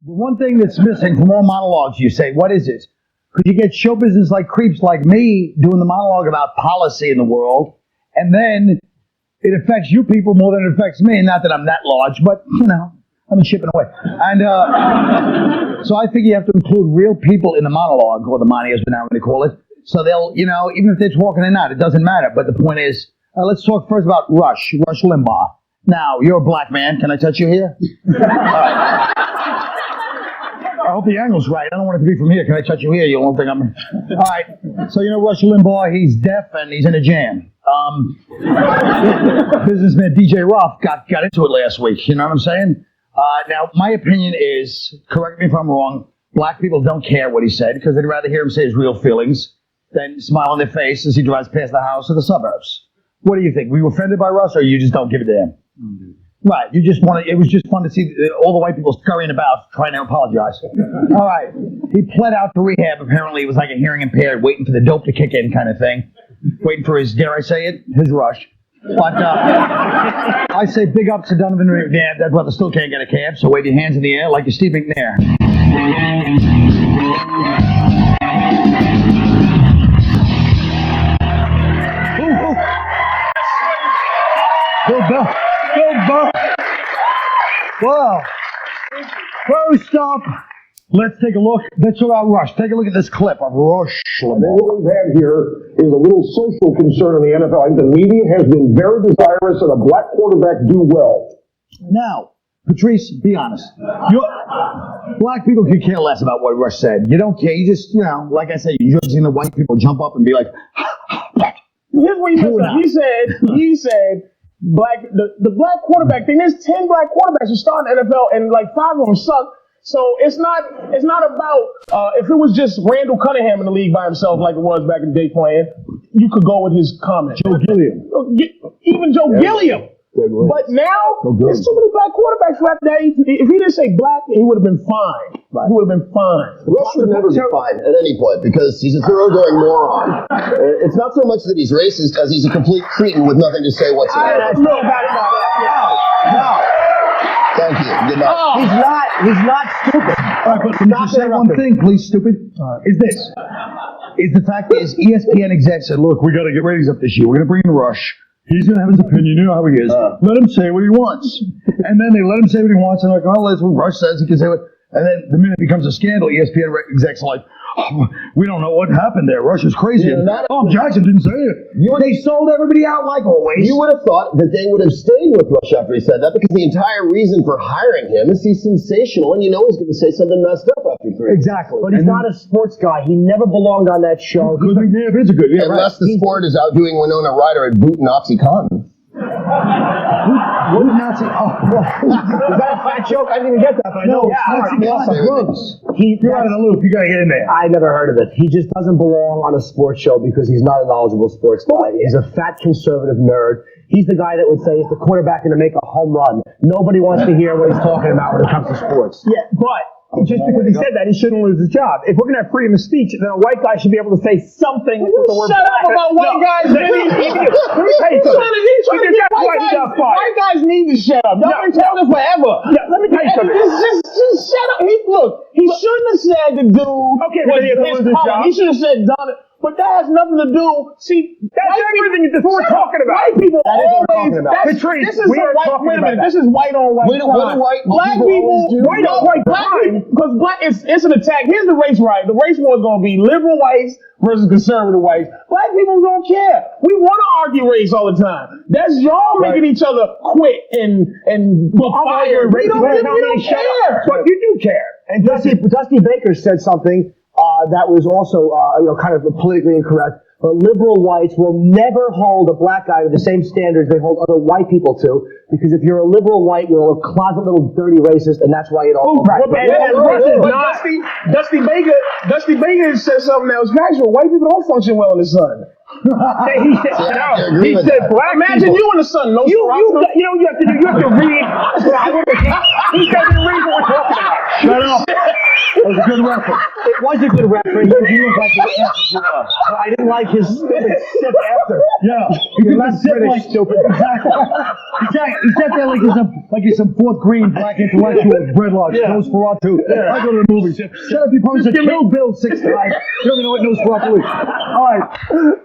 The one thing that's missing from all monologues, you say, what is it? Could you get show business like creeps like me doing the monologue about policy in the world, and then it affects you people more than it affects me? Not that I'm that large, but, you know, I've been chipping away. And so I think you have to include real people in the monologue, or the money as we now really call it. So they'll, you know, even if they're talking or not, it doesn't matter. But the point is, let's talk first about Rush Limbaugh. Now, you're a black man. Can I touch you here? All right. I hope the angle's right. I don't want it to be from here. Can I touch you here? You won't think I'm... All right. So, you know, Rush Limbaugh, he's deaf and he's in a jam. Businessman DJ Ruff got into it last week. You know what I'm saying? Now, my opinion is, correct me if I'm wrong, black people don't care what he said because they'd rather hear him say his real feelings than smile on their face as he drives past the house or the suburbs. What do you think? Were you offended by Russ, or you just don't give a damn? Mm-hmm. Right, you just want to, it was just fun to see all the white people scurrying about trying to apologize. All right, he pled out to rehab. Apparently it was like a hearing impaired, waiting for the dope to kick in kind of thing. Waiting for his, dare I say it, his rush. But I say big ups to Donovan McNabb. That brother still can't get a cab, so wave your hands in the air like you're Steve McNair. Go Buck. Wow. First up, let's take a look. Let's talk about Rush. Take a look at this clip of Rush Limbaugh. What we've had here is a little social concern in the NFL. I think the media has been very desirous that a black quarterback do well. Now, Patrice, be honest. Black people could care less about what Rush said. You don't care. You just, you know, like I said, you're just seeing the white people jump up and be like, here's what he said. He said, the black quarterback thing. There's 10 black quarterbacks who start in the NFL, and like 5 of them suck. So it's not about if it was just Randall Cunningham in the league by himself like it was back in the day playing, you could go with his comment. Joe Gilliam. Even Joe Gilliam. But now, there's too many black quarterbers left there. If he didn't say black, he would have been fine. He would have been fine. Rush would never be fine at any point because he's a thoroughgoing moron. It's not so much that he's racist as he's a complete cretin with nothing to say whatsoever. No. Thank you. Good night. Oh. He's not stupid. All right, but can you say one thing, please, stupid? Is the fact is ESPN execs said, look, we got to get ratings up this year. We're going to bring in Rush. He's going to have his opinion. You know how he is. Let him say what he wants. And then they let him say what he wants. And they're like, oh, that's what Rush says. He can say what. And then the minute it becomes a scandal, ESPN execs are like, oh, we don't know what happened there. Rush is crazy. Jackson didn't say it. They sold everybody out like always. You would have thought that they would have stayed with Rush after he said that because the entire reason for hiring him is he's sensational and you know he's going to say something messed up after 3. Exactly. But he's not a sports guy. He never belonged on that show. It's a good. Yeah, unless the sport is outdoing Winona Ryder at Boot and OxyContin. What did Nazi? Oh, is that a fat joke? I didn't even get that, but I know it's smart. You're out of the loop. You got to get in there. I never heard of it. He just doesn't belong on a sports show because he's not a knowledgeable sports guy. He's a fat conservative nerd. He's the guy that would say, is the quarterback going to make a home run? Nobody wants to hear what he's talking about when it comes to sports. Yeah, but just because he said that, he shouldn't lose his job. If we're going to have freedom of speech, then a white guy should be able to say something with the word black. Shut up about white guys. Let me tell you something. He's trying to get white guys need to shut up. Y'all been talking forever. Yeah, let me tell you something. Just shut up. He shouldn't have said the dude. Okay, but he should have said done it. But that has nothing to do. See, that's everything that we're talking about. White people always. This is white on white crime. Black people, white on white crime. Because it's an attack. Here's the race riot. The race war is going to be liberal whites versus conservative whites. Black people don't care. We want to argue race all the time. That's y'all making each other quit and fire. We don't care. But you do care. And Dusty Baker said something. That was also, kind of politically incorrect. But liberal whites will never hold a black guy to the same standards they hold other white people to, because if you're a liberal white, you're a closet little dirty racist, and that's why you don't. Dusty Baker said something that was factual. White people don't function well in the sun. He said, black imagine people. You in the sun, no you have to read. He doesn't read what we're talking about. Shut up. It was a good reference. It was a good reference. He looked like the answer. I didn't like his stupid sip after. Yeah. He did not sit like stupid. Exactly. He sat there like he's some fourth green black intellectual with dreadlocks. Yeah. Nosferatu. Yeah. I go to the movies. Shut up, you probably said Kill Bill 6 times. You don't even know what Nosferatu is. All right.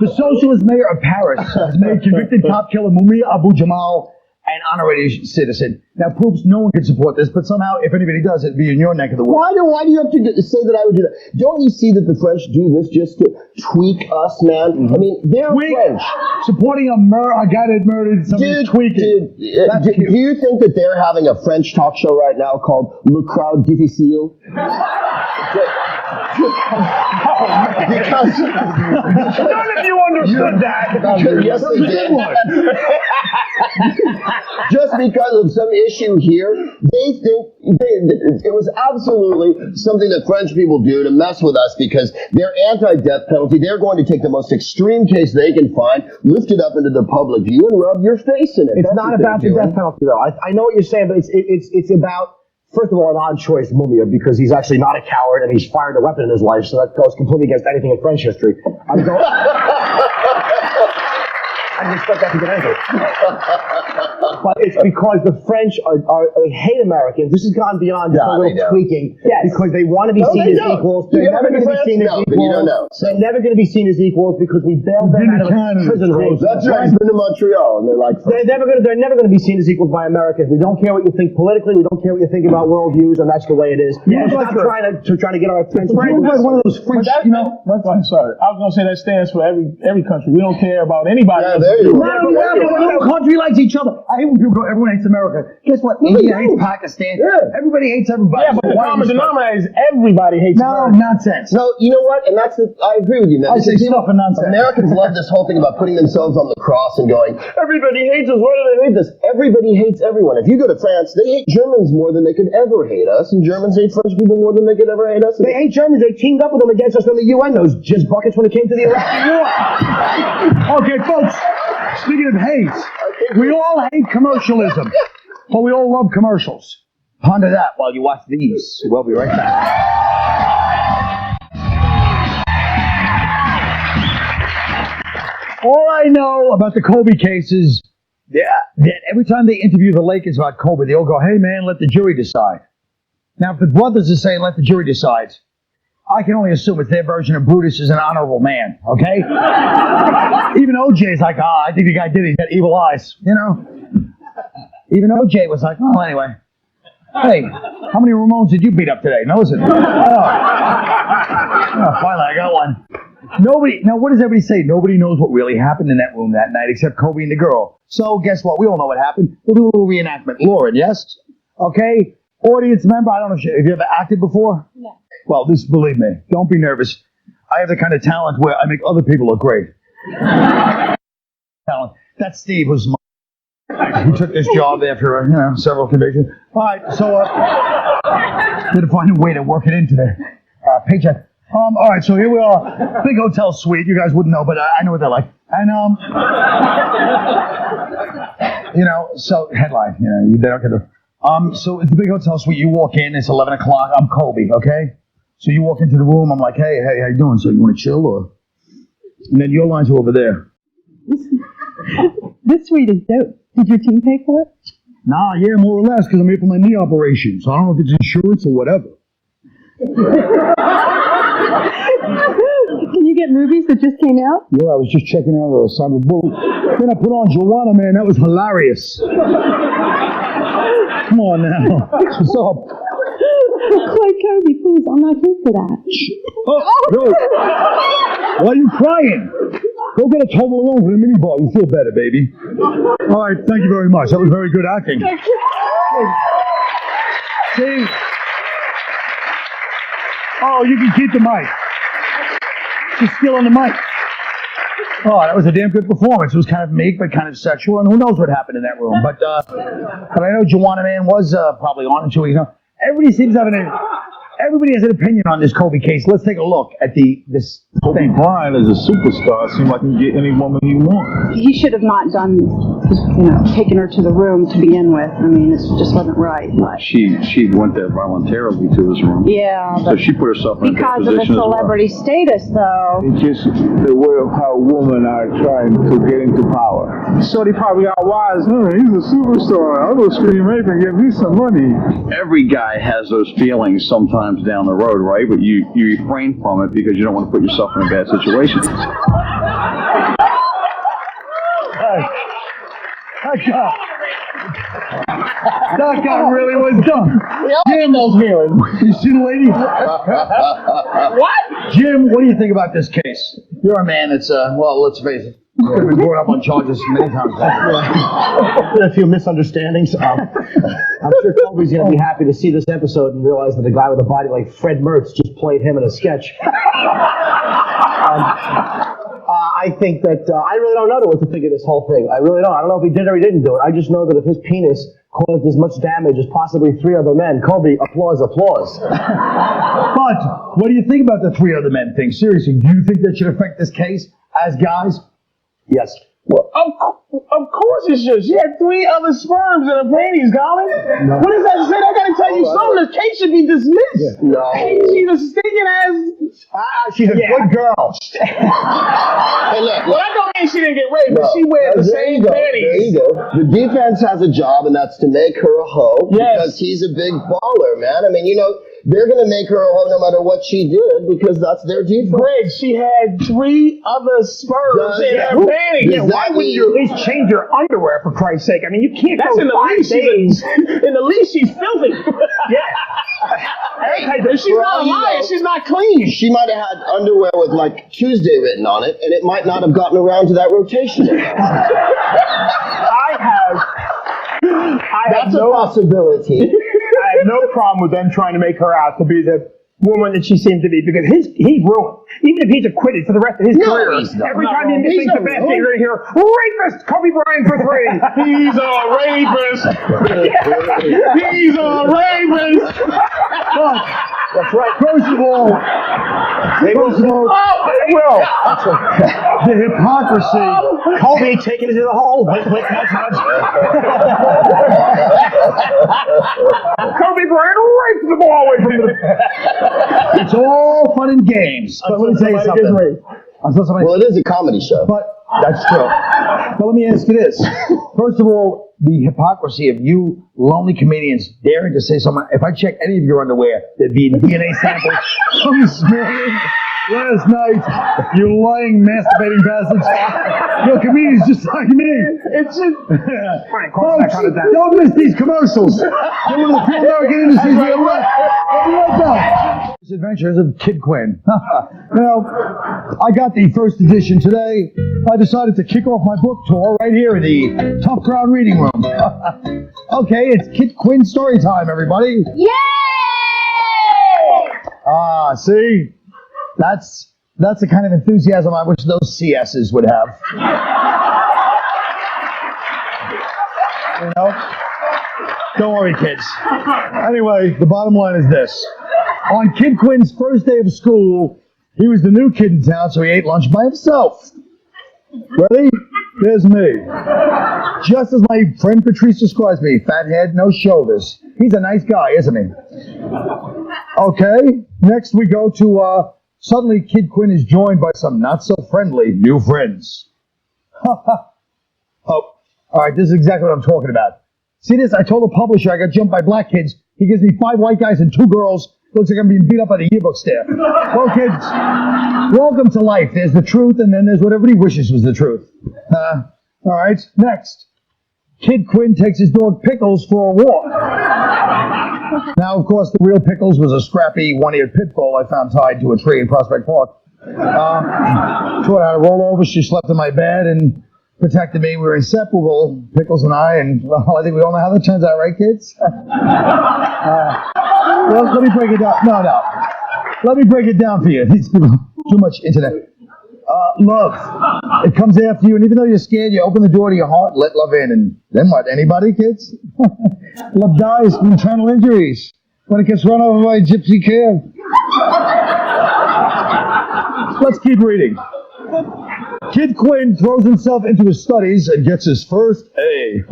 The socialist mayor of Paris has made convicted cop killer Mumia Abu Jamal an honorary citizen. Now, Proops, no one can support this, but somehow, if anybody does, it'd be in your neck of the woods. Why do you have to say that I would do that? Don't you see that the French do this just to tweak us, man? I mean, they're French. Supporting a guy that murdered somebody tweaking. Do you think that they're having a French talk show right now called Le Crowd Difficile? Because None of you understood that. Yes, they did. Just because of some issue here, they think it was absolutely something that French people do to mess with us because they're anti-death penalty. They're going to take the most extreme case they can find, lift it up into the public view, and rub your face in it. It's not about the death penalty, though. I know what you're saying, but it's about, first of all, an odd choice, Mumia, because he's actually not a coward and he's fired a weapon in his life, so that goes completely against anything in French history. I didn't expect that to get anything. But it's because the French they hate Americans. This has gone beyond just a little tweaking. Yes. Because they want to be seen as equals. They're never going to be seen as equals. They're never going to be seen as equals because we bailed them out of prison rules. That's right. He's been to Montreal, and they're like, they're never going to be seen as equals by Americans. We don't care what you think politically. We don't care what you think about worldviews, and that's the way it is. Yeah, we're not trying to get our attention. Like one of those French, I'm sorry. I was going to say that stands for every country. We don't care about anybody. yeah, there you are. No country likes each other. I hate when people go, everyone hates America. Guess what? India hates Pakistan. Yeah. Everybody hates everybody. Yeah, but the common denominator is everybody hates America. Nonsense. No, you know what? And I agree with you, man. I say stuff and nonsense. Americans love this whole thing about putting themselves on the cross and going, everybody hates us. Why do they hate us? Everybody hates everyone. If you go to France, they hate Germans more than they could ever hate us, and Germans hate French people more than they could ever hate us. They hate Germans. They teamed up with them against us in the UN, those jizz buckets, when it came to the Iraqi war. Okay, folks. Speaking of hate, we all hate commercialism, but we all love commercials. Ponder that while you watch these. We'll be right back. All I know about the Kobe case is that every time they interview the Lakers about Kobe, they all go, hey man, let the jury decide. Now, if the brothers are saying let the jury decide, I can only assume it's their version of Brutus is an honorable man, okay? Even OJ's like, I think the guy did it. He's got evil eyes, you know? Even OJ was like, oh, anyway. Hey, how many Ramones did you beat up today? No, listen. Finally, I got one. Now what does everybody say? Nobody knows what really happened in that room that night except Kobe and the girl. So guess what? We all know what happened. We'll do a little reenactment. Lauren, yes? Okay? Audience member, I don't know if you ever acted before? No. Well, believe me, don't be nervous. I have the kind of talent where I make other people look great. Talent. That's Steve, who's who took this job after several convictions. All right, so got to find a way to work it into the paycheck. All right, so here we are, big hotel suite. You guys wouldn't know, but I know what they're like. And so headline. You don't get to. So it's a big hotel suite. You walk in. It's 11 o'clock. I'm Kobe. Okay. So you walk into the room, I'm like, hey, how you doing? So you want to chill or? And then your lines are over there. This suite is dope. Did your team pay for it? Nah, yeah, more or less, because I'm here for my knee operation. So I don't know if it's insurance or whatever. Can you get movies that just came out? Yeah, I was just checking out Sandra Bullock. Then I put on Joanna, man. That was hilarious. Come on now. What's up? Like Kobe, please, I'm not here for that. Yo. Why are you crying? Go get a Toblerone from the minibar. You feel better, baby. All right, thank you very much. That was very good acting. See? Oh, you can keep the mic. She's still on the mic. Oh, that was a damn good performance. It was kind of meek, but kind of sexual, and who knows what happened in that room. But I know Joanna Man was probably on in 2 weeks. Everybody seems to have everybody has an opinion on this Kobe case. Let's take a look at this Kobe thing. Bryant is a superstar. Seems like he can get any woman he wants. He should have not done, taken her to the room to begin with. I mean, it just wasn't right. But She went there voluntarily to his room. yeah, So but she put herself in a because good of the position celebrity status, though. It's just the way of how women are trying to get into power. Shorty probably got wise. Oh, he's a superstar. I'll go scream rape and give me some money. Every guy has those feelings sometimes down the road, right? But you refrain from it because you don't want to put yourself in a bad situation. That guy really was dumb. Jim, those feelings. You see the lady? What? Jim, what do you think about this case? You're a man that's, well, let's face it, you've been brought up on charges many times. A few misunderstandings. I'm sure Kobe's going to be happy to see this episode and realize that a guy with a body like Fred Mertz just played him in a sketch. I think that I really don't know what to think of this whole thing. I really don't. I don't know if he did or he didn't do it. I just know that if his penis caused as much damage as possibly 3 other men, Kobe, applause, applause. But what do you think about the 3 other men thing? Seriously, do you think that should affect this case as guys? Yes. Well, of course it should. She had 3 other sperms in her panties, Colin. No. What does that say? I gotta tell you something. The case should be dismissed. No. She's a stinking ass. She's a good girl. Hey, look, Well, that don't mean she didn't get raped, but she wears the same There panties. you go. The defense has a job, and that's to make her a hoe. Yes. Because he's a big baller, man. I mean, they're going to make her a hoe no matter what she did because that's their defense. Greg, she had 3 other sperms in her panties. Does Why that would mean- you at least change your underwear, for Christ's sake? I mean, you can't That's go in the 5 least. days. In the least, she's filthy. If she's not a liar, she's not clean. She might have had underwear with like Tuesday written on it, and it might not have gotten around to that rotation. That's a possibility. I have no problem with them trying to make her out to be the woman that she seemed to be, because he's ruined. Even if he's acquitted for the rest of his career, he's not. every time he misses the basket, you're going to hear, rapist, Kobe Bryant for 3. He's a rapist. He's a rapist. That's right. First of all, They will. They will. the hypocrisy. Kobe taking it to the hole. Wait, nudge, nudge. Kobe Bryant raped the ball away from the... It's all fun and games. But let me tell you something. Well, it is a comedy show. But that's true. But let me ask you this. First of all, the hypocrisy of you lonely comedians daring to say something. If I check any of your underwear, there'd be DNA samples from this morning, last night, you lying, masturbating bastards. You're comedians just like me. It's just... Folks, don't miss these commercials. They're one of the few American industries we have left. I'll be right back. Adventures of Kid Quinn. Now, I got the first edition today. I decided to kick off my book tour right here in the Tough Crowd Reading Room. Okay, it's Kid Quinn story time, everybody. Yay! See? That's the kind of enthusiasm I wish those CSs would have. You know? Don't worry, kids. Anyway, the bottom line is this. On Kid Quinn's first day of school, he was the new kid in town, so he ate lunch by himself. Ready? There's me. Just as my friend Patrice describes me, fat head, no shoulders. He's a nice guy, isn't he? Okay, next we go to, suddenly Kid Quinn is joined by some not-so-friendly new friends. Oh, all right, this is exactly what I'm talking about. See this? I told the publisher I got jumped by black kids. He gives me 5 white guys and 2 girls. Looks like I'm being beat up by the yearbook staff. Well, kids, welcome to life. There's the truth, and then there's what everybody wishes was the truth. All right, next. Kid Quinn takes his dog Pickles for a walk. Now, of course, the real Pickles was a scrappy, one-eared pit bull I found tied to a tree in Prospect Park. Taught her how to roll over. She slept in my bed and protected me. We were inseparable, Pickles and I, and well, I think we all know how that turns out, right, kids? Well, let me break it down. No. Let me break it down for you. These people, too much internet. Love. It comes after you, and even though you're scared, you open the door to your heart, let love in, and then what? Anybody, kids? Love dies from internal injuries. when it gets run over by a gypsy cab. Let's keep reading. Kid Quinn throws himself into his studies and gets his first A.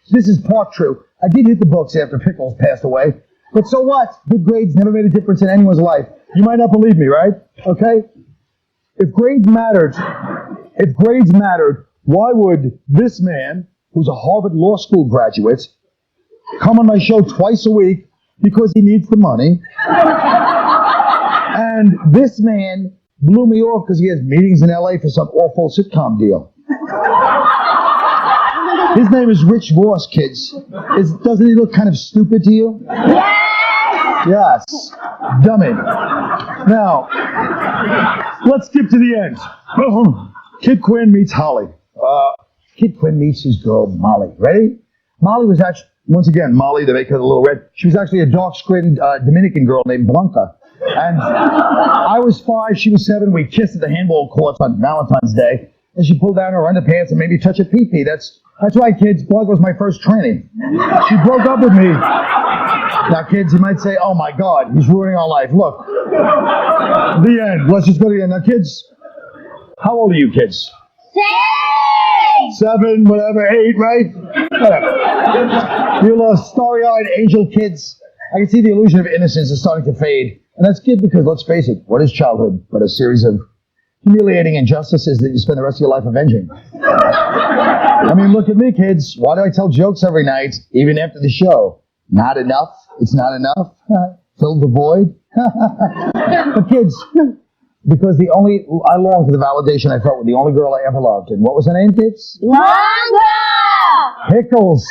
This is part true. I did hit the books after Pickles passed away. But so what? Good grades never made a difference in anyone's life. You might not believe me, right? Okay? If grades mattered, why would this man, who's a Harvard Law School graduate, come on my show twice a week because he needs the money? And this man blew me off because he has meetings in LA for some awful sitcom deal. His name is Rich Voss, kids. Doesn't he look kind of stupid to you? Yes. Dummy. Now, let's skip to the end. Kid Quinn meets Holly. Kid Quinn meets his girl, Molly. Ready? Molly was actually, once again, Molly, the maker of the Little Red. She was actually a dark-skinned Dominican girl named Blanca. And I was 5, she was 7. We kissed at the handball courts on Valentine's Day. And she pulled down her underpants and made me touch a pee-pee. That's right, kids. Blanca was my first tranny. She broke up with me. Now, kids, you might say, oh, my God, he's ruining our life. Look. The end. Let's just go to the end. Now, kids, how old are you, kids? 7, whatever, 8, right? Whatever. You little starry-eyed angel kids. I can see the illusion of innocence is starting to fade. And that's good because, let's face it, what is childhood but a series of humiliating injustices that you spend the rest of your life avenging? I mean, look at me, kids. Why do I tell jokes every night, even after the show? Not enough? It's not enough? Fill the void? But kids, because I long for the validation I felt with the only girl I ever loved. And what was her name, kids? Long Girl! Pickles.